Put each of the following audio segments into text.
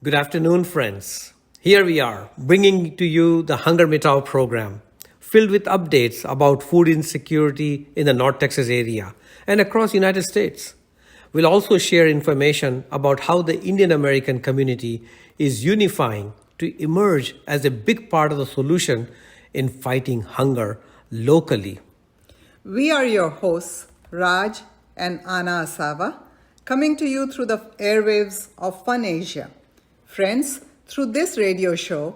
Good afternoon, friends. Here we are, bringing to you the HungerMitao program, filled with updates about food insecurity in the North Texas area and across the United States. We'll also share information about how the Indian American community is unifying to emerge as a big part of the solution in fighting hunger locally. We are your hosts, Raj and Anna Asava, coming to you through the airwaves of Fun Asia. Friends, through this radio show,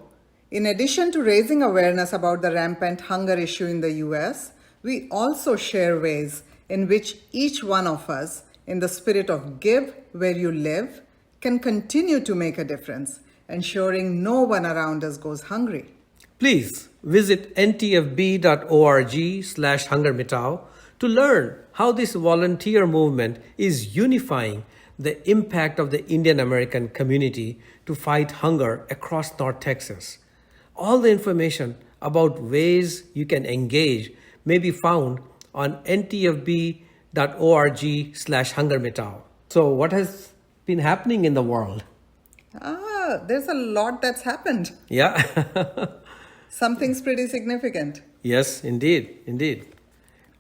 in addition to raising awareness about the rampant hunger issue in the US, we also share ways in which each one of us, in the spirit of give where you live, can continue to make a difference, ensuring no one around us goes hungry. Please visit ntfb.org/HungerMitao to learn how this volunteer movement is unifying the impact of the Indian American community to fight hunger across North Texas. All the information about ways you can engage may be found on ntfb.org/HungerMitao. So what has been happening in the world? There's a lot that's happened. Yeah. Something's pretty significant. Yes, indeed.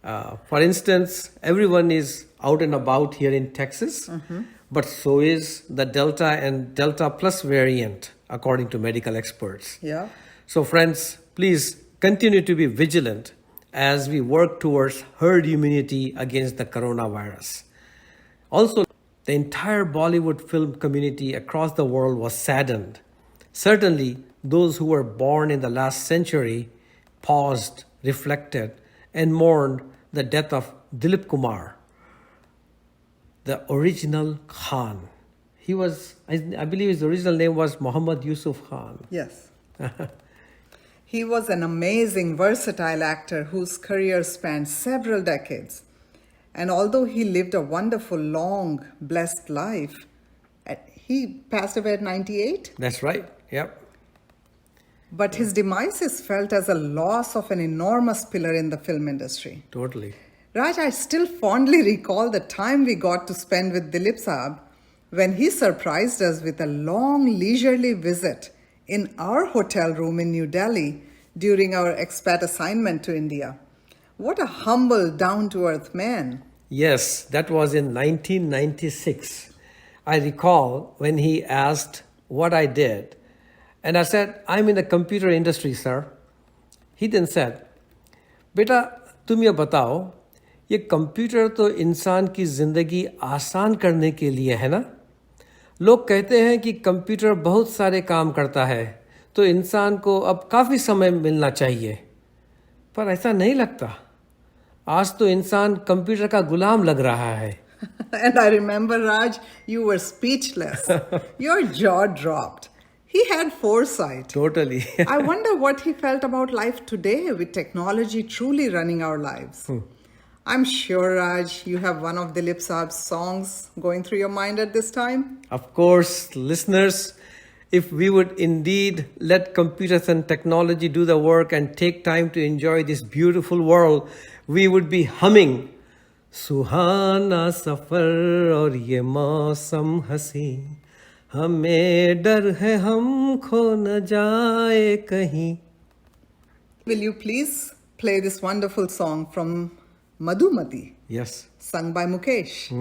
For instance, everyone is out and about here in Texas, but so is the Delta and Delta Plus variant, according to medical experts. Yeah. So friends, please continue to be vigilant as we work towards herd immunity against the coronavirus. Also, the entire Bollywood film community across the world was saddened. Certainly, those who were born in the last century paused, reflected, and mourned the death of Dilip Kumar, the original Khan. He was, I believe his original name was Muhammad Yusuf Khan. Yes. He was an amazing, versatile actor whose career spanned several decades. And although he lived a wonderful, long, blessed life, he passed away at 98. That's right, yep. But his demise is felt as a loss of an enormous pillar in the film industry. Totally. Raj, I still fondly recall the time we got to spend with Dilip Saab when he surprised us with a long, leisurely visit in our hotel room in New Delhi during our expat assignment to India. What a humble, down-to-earth man. Yes, that was in 1996. I recall when he asked what I did. And I said, I'm in the computer industry, sir. He then said, बेटा तुम ये बताओ, ये computer तो इंसान की जिंदगी आसान करने के लिए है ना? लोग कहते हैं कि कंप्यूटर बहुत सारे काम करता है, तो इंसान को अब काफी समय मिलना चाहिए. पर ऐसा नहीं लगता. आज तो इंसान कंप्यूटर का गुलाम लग रहा है. And I remember, Raj, you were speechless. Your jaw dropped. He had foresight. Totally. I wonder what he felt about life today with technology truly running our lives. I'm sure, Raj, you have one of Dilip Saab's songs going through your mind at this time. Of course, listeners, if we would indeed let computers and technology do the work and take time to enjoy this beautiful world, we would be humming Suhana Safar aur ye mausam haseen. हमें डर है हम खो न जाए कहीं. Will you please play this wonderful song from Madhumati? Yes. Sung by Mukesh.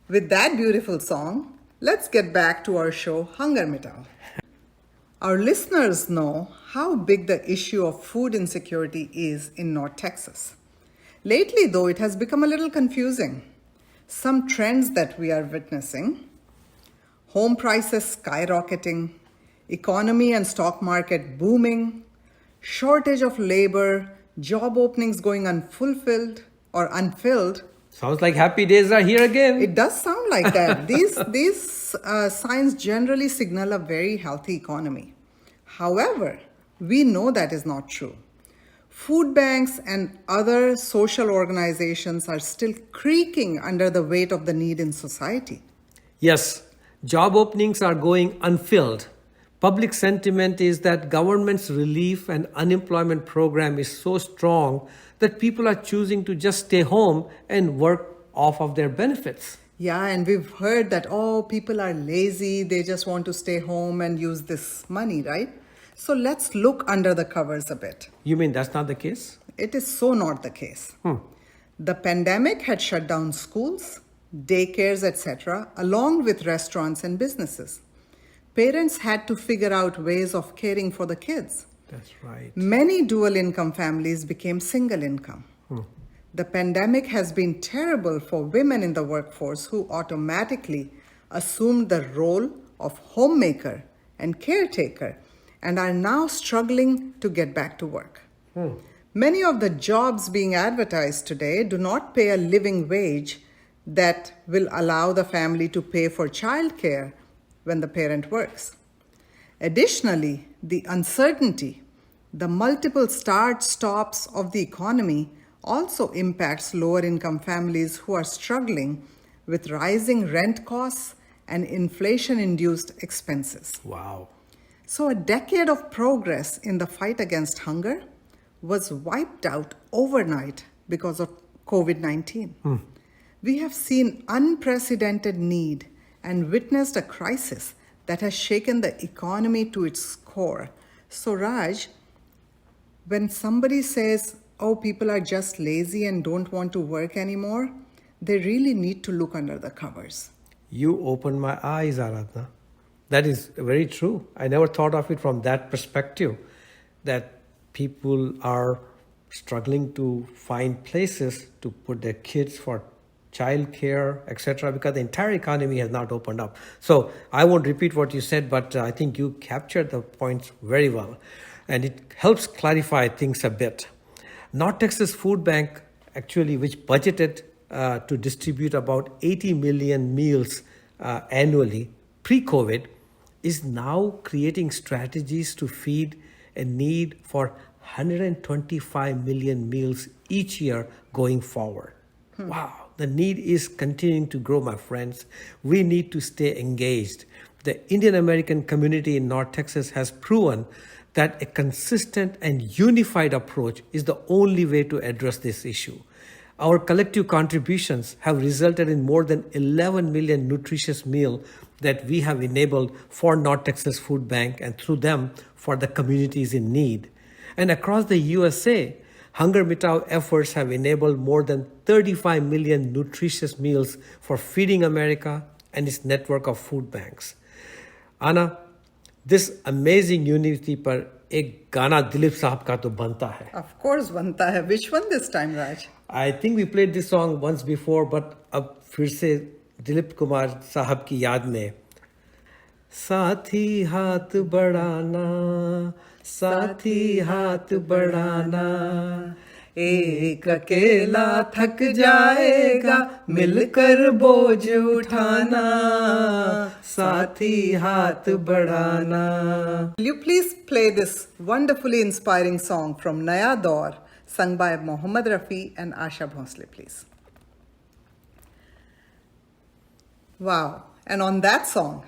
With that beautiful song, let's get back to our show, HungerMitao. Our listeners know how big the issue of food insecurity is in North Texas. Lately, though, it has become a little confusing. Some trends that we are witnessing: home prices skyrocketing, economy and stock market booming, shortage of labor, job openings going unfulfilled or unfilled. Sounds like happy days are here again. It does sound like that. These signs generally signal a very healthy economy. However, we know that is not true. Food banks and other social organizations are still creaking under the weight of the need in society. Yes, job openings are going unfilled. Public sentiment is that government's relief and unemployment program is so strong that people are choosing to just stay home and work off of their benefits. Yeah, and we've heard that, oh, people are lazy, they just want to stay home and use this money, right? So let's look under the covers a bit. You mean that's not the case? It is so not the case. The pandemic had shut down schools, daycares, etc., along with restaurants and businesses. Parents had to figure out ways of caring for the kids. That's right. Many dual income families became single income. The pandemic has been terrible for women in the workforce who automatically assumed the role of homemaker and caretaker and are now struggling to get back to work. Many of the jobs being advertised today do not pay a living wage that will allow the family to pay for childcare when the parent works. Additionally, the uncertainty, the multiple start-stops of the economy also impacts lower income families who are struggling with rising rent costs and inflation-induced expenses. Wow. So a decade of progress in the fight against hunger was wiped out overnight because of COVID-19. We have seen unprecedented need and witnessed a crisis that has shaken the economy to its core. So Raj, when somebody says, oh, people are just lazy and don't want to work anymore, they really need to look under the covers. You opened my eyes, Aradhana. That is very true. I never thought of it from that perspective, that people are struggling to find places to put their kids for childcare, etc., because the entire economy has not opened up. So I won't repeat what you said, but I think you captured the points very well. And it helps clarify things a bit. North Texas Food Bank, actually, which budgeted to distribute about 80 million meals annually pre-COVID, is now creating strategies to feed a need for 125 million meals each year going forward. Wow, the need is continuing to grow, my friends. We need to stay engaged. The Indian American community in North Texas has proven that a consistent and unified approach is the only way to address this issue. Our collective contributions have resulted in more than 11 million nutritious meals that we have enabled for North Texas Food Bank and through them for the communities in need. And across the USA, HungerMitao efforts have enabled more than 35 million nutritious meals for Feeding America and its network of food banks. Anna, this amazing unity पर एक गाना दिलीप साहब का तो बनता है. Of course, बनता है. Which one this time, Raj? I think we played this song once before, but अब फिर से दिलीप कुमार साहब की याद में. साथी हाथ बढ़ाना, साथी हाथ बढ़ाना, एक अकेला थक जाएगा, मिलकर बोझ उठाना, साथी हाथ बढ़ाना. Will you please play this wonderfully inspiring song from Naya Daur, sung by Mohammad Rafi and Asha Bhonsle, please? Wow. And on that song,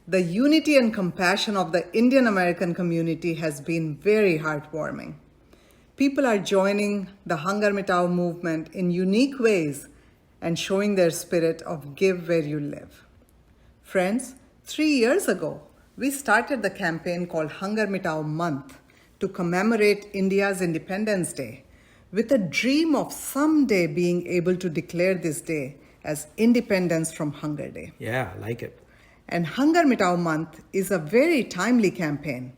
the unity and compassion of the Indian American community has been very heartwarming. People are joining the HungerMitao movement in unique ways and showing their spirit of give where you live. Friends, 3 years ago, we started the campaign called HungerMitao Month to commemorate India's Independence Day with a dream of someday being able to declare this day as Independence from Hunger Day. Yeah, I like it. And HungerMitao Month is a very timely campaign.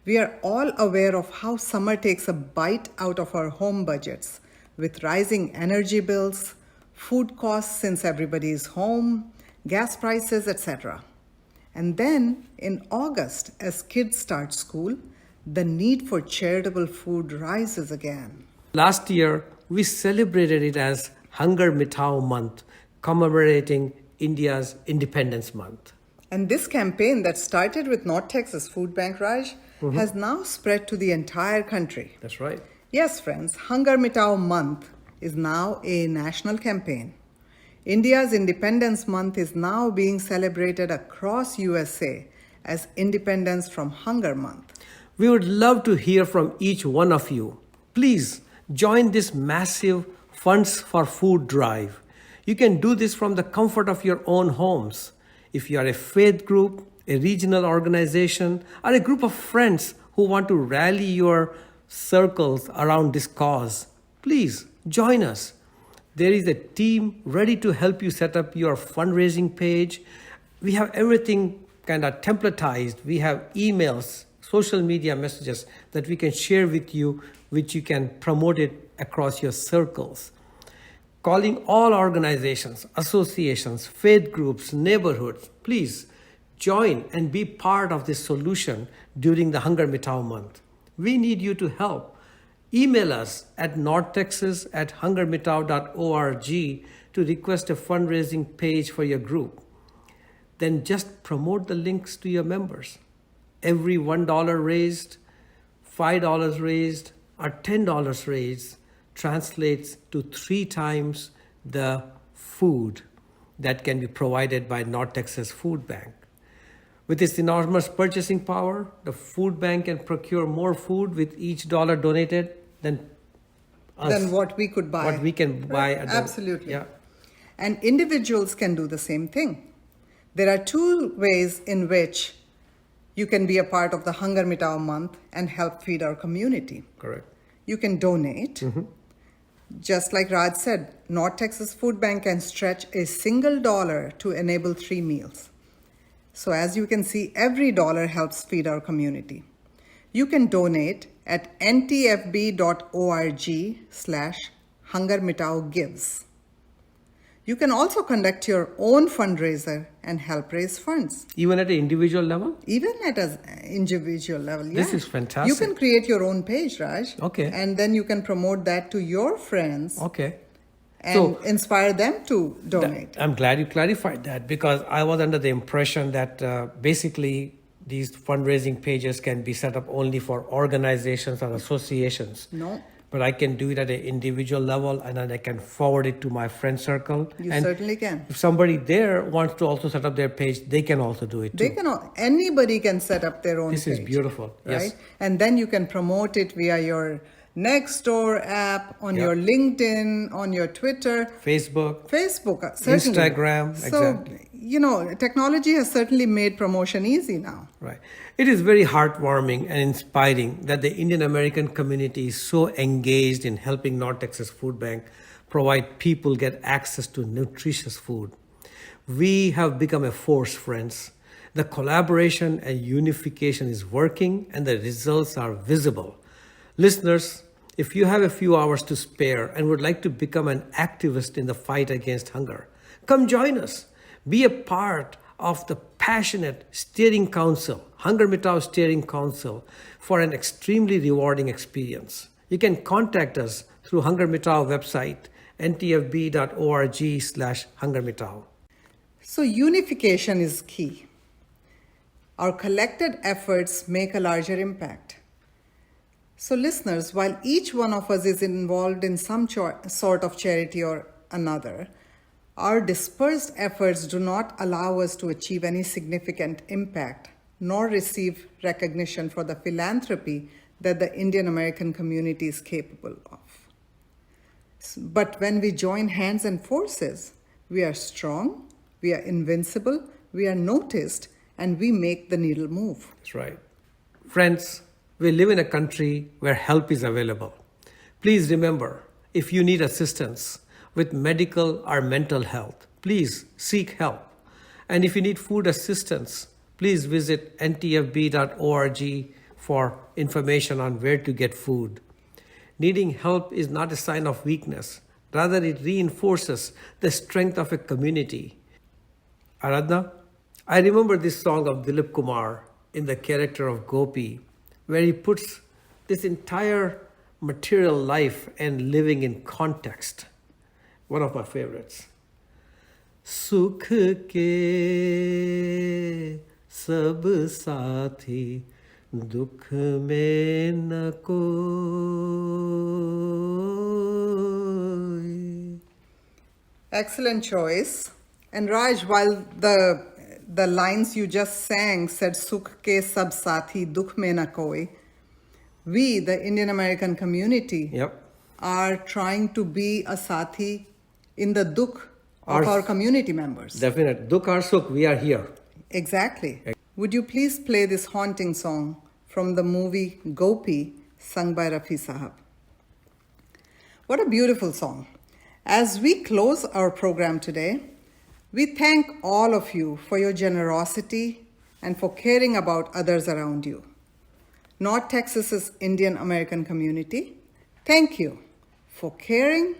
We are all aware of how summer takes a bite out of our home budgets with rising energy bills, food costs since everybody is home, gas prices, etc. And then in August, as kids start school, the need for charitable food rises again. Last year, we celebrated it as HungerMitao Month, commemorating India's Independence Month. And this campaign that started with North Texas Food Bank, Raj, has now spread to the entire country. That's right. Yes, friends, HungerMitao Month is now a national campaign. India's Independence Month is now being celebrated across USA as Independence from Hunger Month. We would love to hear from each one of you. Please join this massive Funds for Food drive. You can do this from the comfort of your own homes. If you are a faith group, a regional organization, or a group of friends who want to rally your circles around this cause, please join us. There is a team ready to help you set up your fundraising page. We have everything kind of templatized. We have emails, social media messages that we can share with you, which you can promote it across your circles. Calling all organizations, associations, faith groups, neighborhoods, please join and be part of this solution during the HungerMitao month. We need you to help. Email us at northtexas@hungermitao.org to request a fundraising page for your group. Then just promote the links to your members. Every $1 raised, $5 raised, or $10 raised translates to 3 times the food that can be provided by North Texas Food Bank. With its enormous purchasing power, the food bank can procure more food with each dollar donated than what we could buy. What we can buy. Absolutely. Yeah. And individuals can do the same thing. There are 2 ways in which you can be a part of the HungerMitao month and help feed our community. Correct. You can donate. Just like Raj said, North Texas Food Bank can stretch a single dollar to enable 3 meals. So as you can see, every dollar helps feed our community. You can donate at ntfb.org/HungerMitao You can also conduct your own fundraiser and help raise funds. Even at an individual level? Even at an individual level, yeah. This is fantastic. You can create your own page, Raj. Okay. And then you can promote that to your friends. Okay. And inspire them to donate. I'm glad you clarified that, because I was under the impression that basically these fundraising pages can be set up only for organizations or associations. No. But I can do it at an individual level, and then I can forward it to my friend circle. You certainly can. If somebody there wants to also set up their page, they can also do it too. Anybody can set up their own page. This is beautiful. Right? Yes. And then you can promote it via your Nextdoor app, on your LinkedIn, on your Twitter. Facebook, certainly. Instagram, exactly. So, technology has certainly made promotion easy now. Right. It is very heartwarming and inspiring that the Indian American community is so engaged in helping North Texas Food Bank provide people get access to nutritious food. We have become a force, friends. The collaboration and unification is working, and the results are visible. Listeners, if you have a few hours to spare and would like to become an activist in the fight against hunger, come join us. Be a part of the passionate steering council, HungerMitao Steering Council, for an extremely rewarding experience. You can contact us through HungerMitao website, ntfb.org/HungerMitao. So unification is key. Our collected efforts make a larger impact. So listeners, while each one of us is involved in some sort of charity or another, our dispersed efforts do not allow us to achieve any significant impact, nor receive recognition for the philanthropy that the Indian American community is capable of. But when we join hands and forces, we are strong, we are invincible, we are noticed, and we make the needle move. That's right. Friends, we live in a country where help is available. Please remember, if you need assistance with medical or mental health, please seek help. And if you need food assistance, please visit ntfb.org for information on where to get food. Needing help is not a sign of weakness. Rather, it reinforces the strength of a community. Aradhna, I remember this song of Dilip Kumar in the character of Gopi, where he puts this entire material life and living in context. One of my favorites. Sukh ke sab saathi, dukh mein na koi. Excellent choice. And Raj, while the lines you just sang said Sukh ke sab saathi, dukh mein na koi, we, the Indian American community, are trying to be a saathi in the dukh of our community members. Definitely. Dukh or Sukh, we are here. Exactly. Would you please play this haunting song from the movie Gopi, sung by Rafi Sahab? What a beautiful song. As we close our program today, we thank all of you for your generosity and for caring about others around you. North Texas's Indian American community, thank you for caring,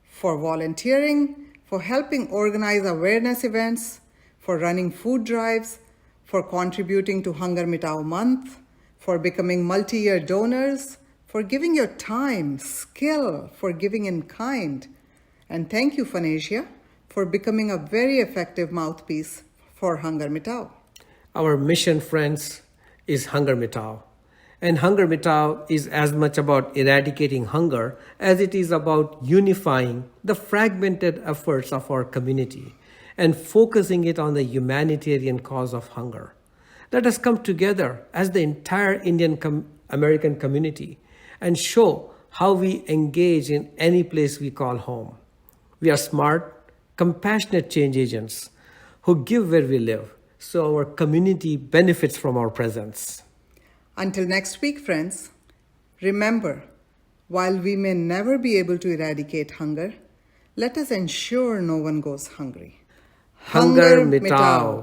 for volunteering, for helping organize awareness events, for running food drives, for contributing to HungerMitao Month, for becoming multi-year donors, for giving your time, skill, for giving in kind. And thank you, Fanasia, for becoming a very effective mouthpiece for HungerMitao. Our mission, friends, is HungerMitao. And HungerMitao is as much about eradicating hunger as it is about unifying the fragmented efforts of our community and focusing it on the humanitarian cause of hunger. Let us come together as the entire Indian American community and show how we engage in any place we call home. We are smart, compassionate change agents who give where we live, so our community benefits from our presence. Until next week, friends, remember, while we may never be able to eradicate hunger, let us ensure no one goes hungry. HungerMitao.